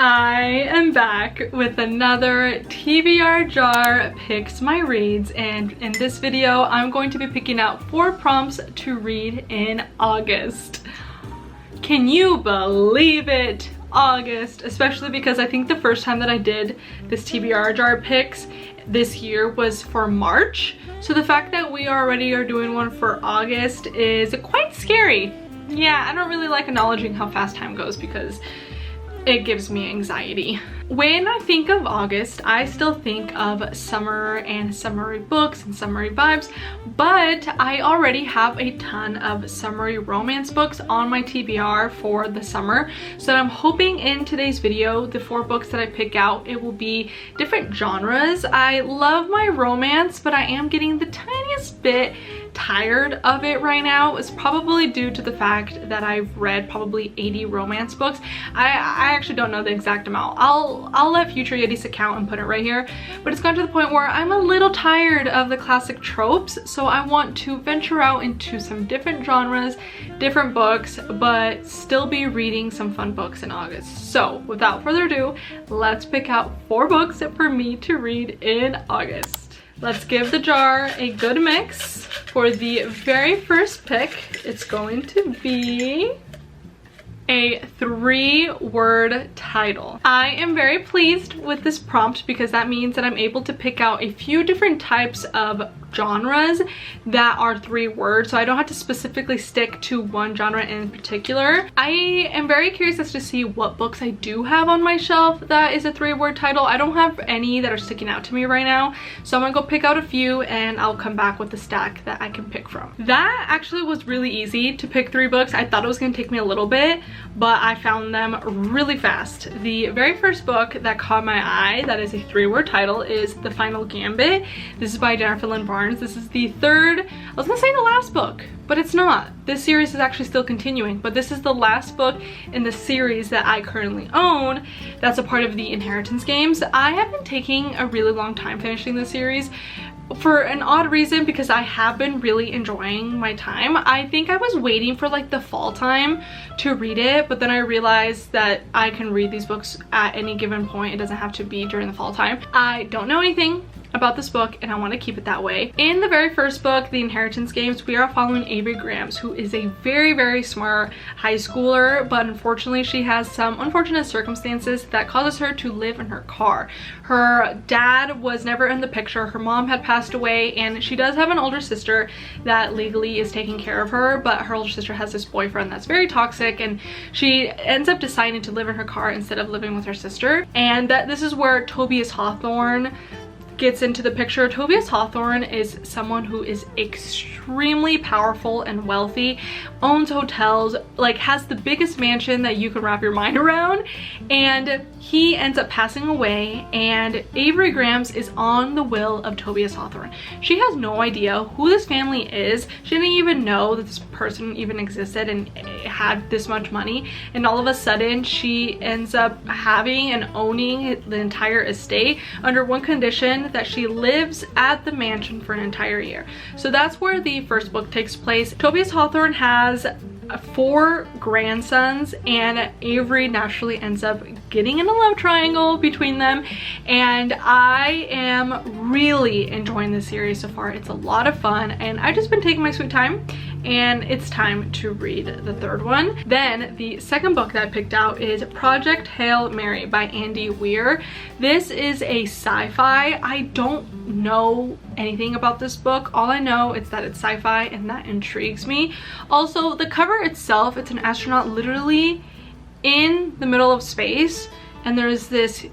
I am back with another TBR jar picks my reads, and in this video I'm going to be picking out 4 prompts to read in August. Can you believe it? August, especially because I think the first time that I did this TBR jar picks this year was for March, so the fact that we already are doing one for August is quite scary. Yeah, I don't really like acknowledging how fast time goes because it gives me anxiety. When I think of August, I still think of summer and summery books and summery vibes, but I already have a ton of summery romance books on my TBR for the summer. So I'm hoping in today's video, the 4 books that I pick out, it will be different genres. I love my romance, but I am getting the tiniest bit tired of it right now. It's probably due to the fact that I've read probably 80 romance books. I actually don't know the exact amount. I'll let Future Yeti's account and put it right here, but it's gotten to the point where I'm a little tired of the classic tropes, so I want to venture out into some different genres, different books, but still be reading some fun books in August. So without further ado, let's pick out 4 books for me to read in August. Let's give the jar a good mix. For the very first pick, it's going to be a 3-word title. I am very pleased with this prompt because that means that I'm able to pick out a few different types of genres that are 3 words, so I don't have to specifically stick to one genre in particular. I am very curious as to see what books I do have on my shelf that is a 3-word title. I don't have any that are sticking out to me right now, so I'm gonna go pick out a few and I'll come back with the stack that I can pick from. That actually was really easy to pick 3 books. I thought it was gonna take me a little bit, but I found them really fast. The very first book that caught my eye that is a 3-word title is The Final Gambit. This is by Jennifer Lynn Barnes. This is the 3rd, I was gonna say the last book, but it's not. This series is actually still continuing, but this is the last book in the series that I currently own that's a part of the Inheritance games. I have been taking a really long time finishing this series for an odd reason because I have been really enjoying my time. I think I was waiting for like the fall time to read it, but then I realized that I can read these books at any given point. It doesn't have to be during the fall time. I don't know anything about this book and I want to keep it that way. In the very first book, The Inheritance Games, we are following Avery Grams, who is a very smart high schooler, but unfortunately she has some unfortunate circumstances that causes her to live in her car. Her dad was never in the picture, her mom had passed away, and she does have an older sister that legally is taking care of her, but her older sister has this boyfriend that's very toxic, and she ends up deciding to live in her car instead of living with her sister. And this is where Tobias Hawthorne gets into the picture. Tobias Hawthorne is someone who is extremely powerful and wealthy, owns hotels, like has the biggest mansion that you can wrap your mind around, and he ends up passing away, and Avery Grams is on the will of Tobias Hawthorne. She has no idea who this family is. She didn't even know that this person even existed and had this much money, and all of a sudden she ends up having and owning the entire estate under one condition, that she lives at the mansion for an entire year. So that's where the first book takes place. Tobias Hawthorne has 4 grandsons, and Avery naturally ends up getting in a love triangle between them, and I am really enjoying this series so far. It's a lot of fun and I've just been taking my sweet time, and it's time to read the 3rd one. Then the second book that I picked out is Project Hail Mary by Andy Weir. This is a sci-fi. I don't know anything about this book. All I know is that it's sci-fi and that intrigues me. Also, the cover itself, it's an astronaut literally in the middle of space, and there's this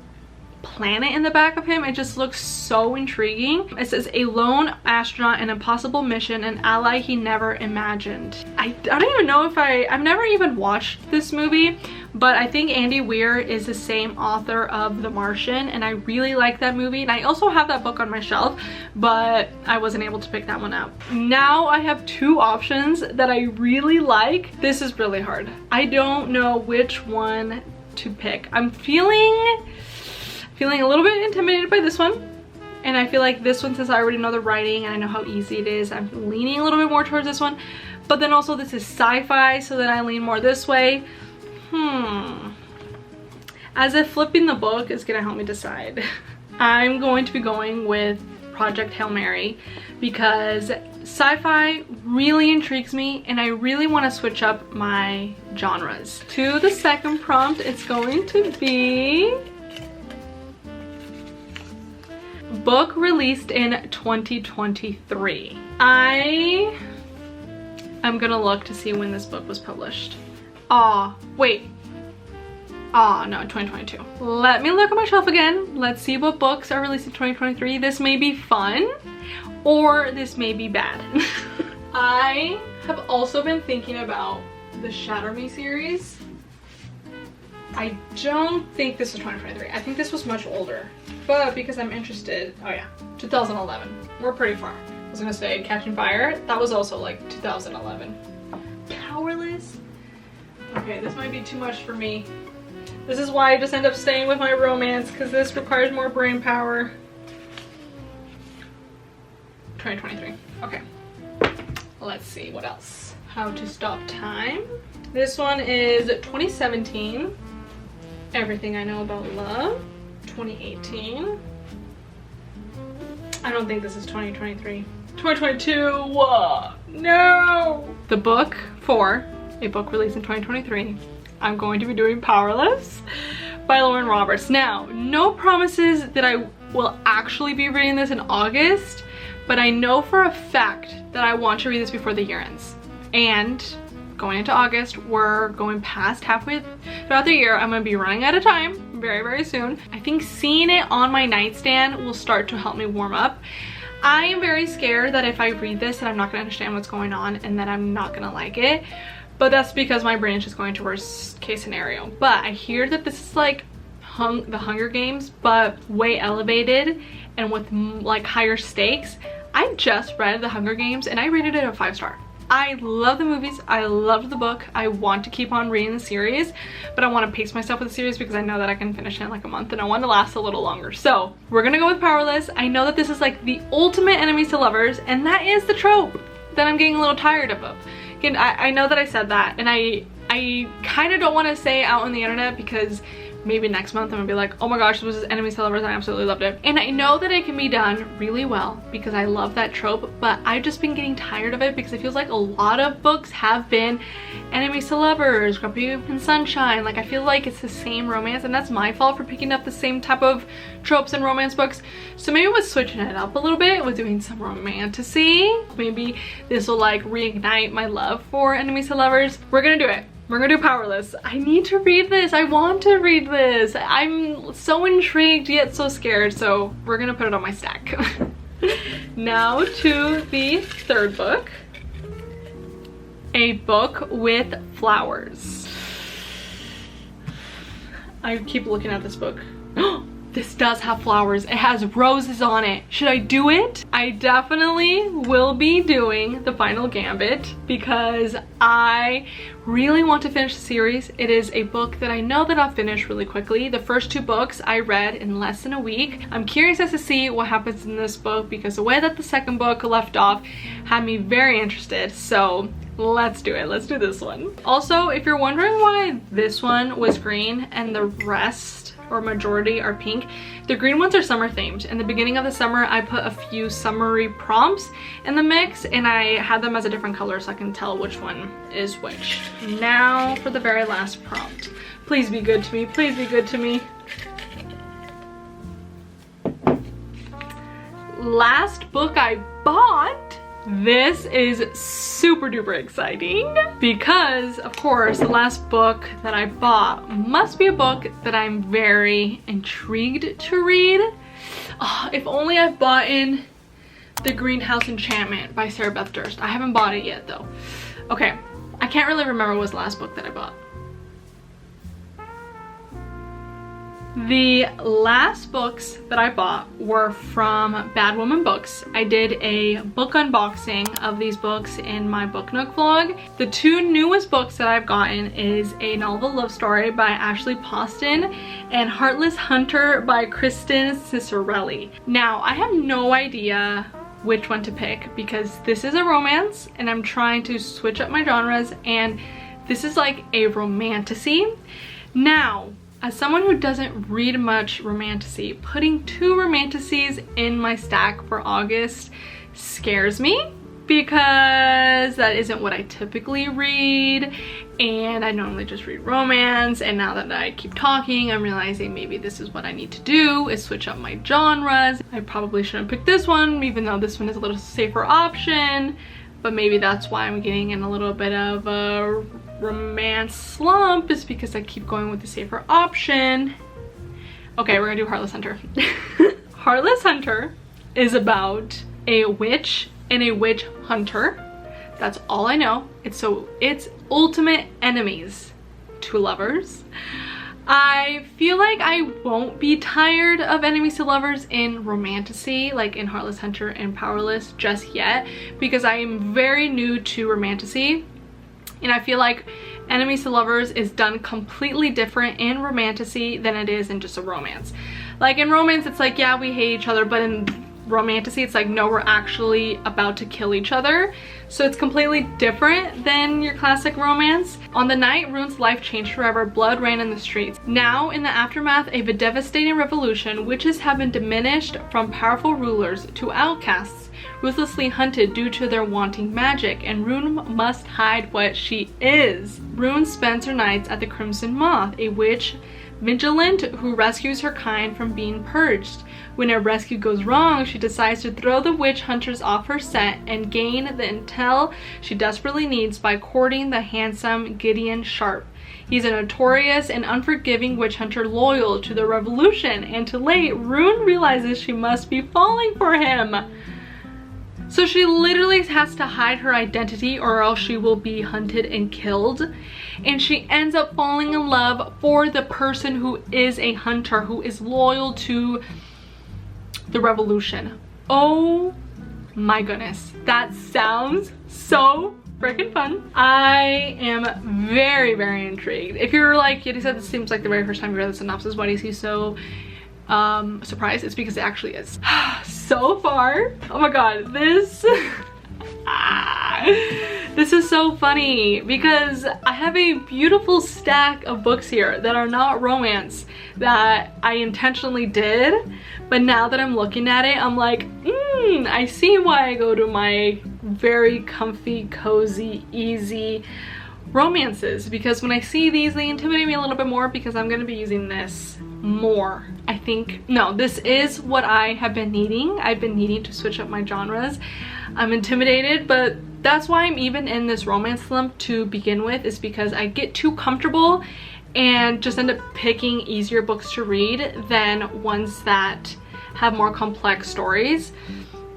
planet in the back of him. It just looks so intriguing. It says, a lone astronaut, an impossible mission, an ally he never imagined. I don't even know if I've never even watched this movie, but I think Andy Weir is the same author of The Martian, and I really like that movie, and I also have that book on my shelf, but I wasn't able to pick that one up. Now I have 2 options that I really like. This is really hard. I don't know which one to pick. I'm feeling a little bit intimidated by this one, and I feel like this one, since I already know the writing and I know how easy it is, I'm leaning a little bit more towards this one. But then also this is sci-fi, so then I lean more this way. as if flipping the book is gonna help me decide. I'm going to be going with Project Hail Mary because sci-fi really intrigues me and I really want to switch up my genres. To the second prompt, it's going to be book released in 2023. I am gonna look to see when this book was published. Wait. No, 2022. Let me look at my shelf again. Let's see what books are released in 2023. This may be fun or this may be bad. I have also been thinking about the Shatter Me series. I don't think this is 2023. I think this was much older, but because I'm interested, oh yeah, 2011. We're pretty far. I was gonna say Catching Fire. That was also like 2011. Powerless. Okay, this might be too much for me. This is why I just end up staying with my romance, because this requires more brain power. 2023. Okay. Let's see what else. How to Stop Time. This one is 2017. Everything I Know About Love. 2018. I don't think this is 2023. 2022. Whoa. No. The book for a book released in 2023. I'm going to be doing Powerless by Lauren Roberts. Now, no promises that I will actually be reading this in August, but I know for a fact that I want to read this before the year ends. And going into August, we're going past halfway throughout the year. I'm gonna be running out of time very, very soon. I think seeing it on my nightstand will start to help me warm up. I am very scared that if I read this that I'm not gonna understand what's going on and that I'm not gonna like it. But that's because my brain is just going to worst case scenario. But I hear that this is like the Hunger Games, but way elevated and with like higher stakes. I just read the Hunger Games and I rated it a 5-star. I love the movies, I loved the book, I want to keep on reading the series, but I want to pace myself with the series because I know that I can finish it in like a month and I want to last a little longer. So we're gonna go with Powerless. I know that this is like the ultimate enemies to lovers, and that is the trope that I'm getting a little tired of. Again, I know that I said that, and I kind of don't want to say it out on the internet because maybe next month I'm gonna be like, oh my gosh, this was enemies to lovers, I absolutely loved it. And I know that it can be done really well because I love that trope, but I've just been getting tired of it because it feels like a lot of books have been enemies to lovers, Grumpy and Sunshine. Like I feel like it's the same romance, and that's my fault for picking up the same type of tropes in romance books. So maybe with switching it up a little bit, with doing some romantasy, maybe this will like reignite my love for enemies to lovers. We're gonna do it. We're gonna do Powerless. I need to read this. I want to read this. I'm so intrigued yet so scared, so we're gonna put it on my stack. Now to the third book. A Book with Flowers. I keep looking at this book. This does have flowers. It has roses on it. Should I do it? I definitely will be doing The Final Gambit because I really want to finish the series. It is a book that I know that I'll finish really quickly. The first 2 books I read in less than a week. I'm curious as to see what happens in this book because the way that the second book left off had me very interested. So let's do it. Let's do this one. Also, if you're wondering why this one was green and the rest or majority are pink, the green ones are summer themed. In the beginning of the summer, I put a few summery prompts in the mix and I had them as a different color so I can tell which one is which. Now for the very last prompt. Please be good to me. Please be good to me. Last book I bought. This is super duper exciting because, of course, the last book that I bought must be a book that I'm very intrigued to read. Oh, if only I've bought in The Greenhouse Enchantment by Sarah Beth Durst. I haven't bought it yet though. Okay, I can't really remember what was the last book that I bought. The last books that I bought were from Bad Woman Books. I did a book unboxing of these books in my Book Nook vlog. The 2 newest books that I've gotten is A Novel Love Story by Ashley Poston and Heartless Hunter by Kristen Cicerelli. Now, I have no idea which one to pick because this is a romance and I'm trying to switch up my genres, and this is like a romantasy. Now, As someone who doesn't read much romantasy, putting 2 romantasies in my stack for August scares me, because that isn't what I typically read, and I normally just read romance. And now that I keep talking, I'm realizing maybe this is what I need to do, is switch up my genres. I probably shouldn't pick this one, even though this one is a little safer option, but maybe that's why I'm getting in a little bit of a romance slump, is because I keep going with the safer option. Okay, we're gonna do Heartless Hunter. Heartless Hunter is about a witch and a witch hunter. That's all I know. It's ultimate enemies to lovers. I feel like I won't be tired of enemies to lovers in romantasy, like in Heartless Hunter and Powerless, just yet, because I am very new to romantasy, and I feel like enemies to lovers is done completely different in romantasy than it is in just a romance. Like in romance, it's like, yeah, we hate each other, but in romantasy, it's like, no, we're actually about to kill each other. So it's completely different than your classic romance. On the night Rune's life changed forever, blood ran in the streets. Now, in the aftermath of a devastating revolution, witches have been diminished from powerful rulers to outcasts, ruthlessly hunted due to their wanting magic, and Rune must hide what she is. Rune spends her nights at the Crimson Moth, a witch vigilant who rescues her kind from being purged. When a rescue goes wrong, she decides to throw the witch hunters off her scent and gain the intel she desperately needs by courting the handsome Gideon Sharp. He's a notorious and unforgiving witch hunter loyal to the revolution, and too late, Rune realizes she must be falling for him. So she literally has to hide her identity or else she will be hunted and killed. And she ends up falling in love for the person who is a hunter, who is loyal to the revolution. Oh my goodness, that sounds so freaking fun. I am very, very intrigued. If you're like, Yeti said, this seems like the very first time you read the synopsis, why is he so surprised? It's because it actually is. So far, oh my god, this this is so funny, because I have a beautiful stack of books here that are not romance that I intentionally did, but now that I'm looking at it, I'm like, I see why I go to my very comfy, cozy, easy romances, because when I see these, they intimidate me a little bit more, because I'm going to be using this more. I think, no, this is what I have been needing. I've been needing to switch up my genres. I'm intimidated, but that's why I'm even in this romance slump to begin with, is because I get too comfortable and just end up picking easier books to read than ones that have more complex stories.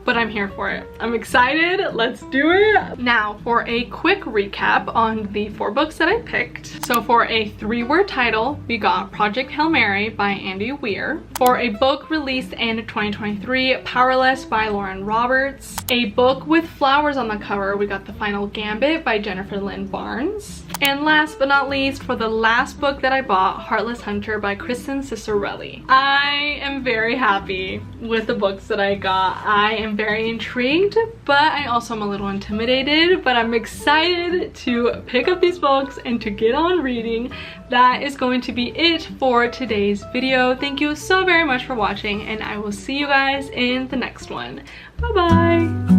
But I'm here for it. I'm excited. Let's do it. Now for a quick recap on the 4 books that I picked. So for a 3-word title, we got Project Hail Mary by Andy Weir. For a book released in 2023, Powerless by Lauren Roberts. A book with flowers on the cover, we got The Final Gambit by Jennifer Lynn Barnes. And last but not least, for the last book that I bought, Heartless Hunter by Kristen Cicerelli. I am very happy with the books that I got. I am very intrigued, but I also am a little intimidated, but I'm excited to pick up these books and to get on reading. That is going to be it for today's video. Thank you so very much for watching, and I will see you guys in the next one. Bye bye.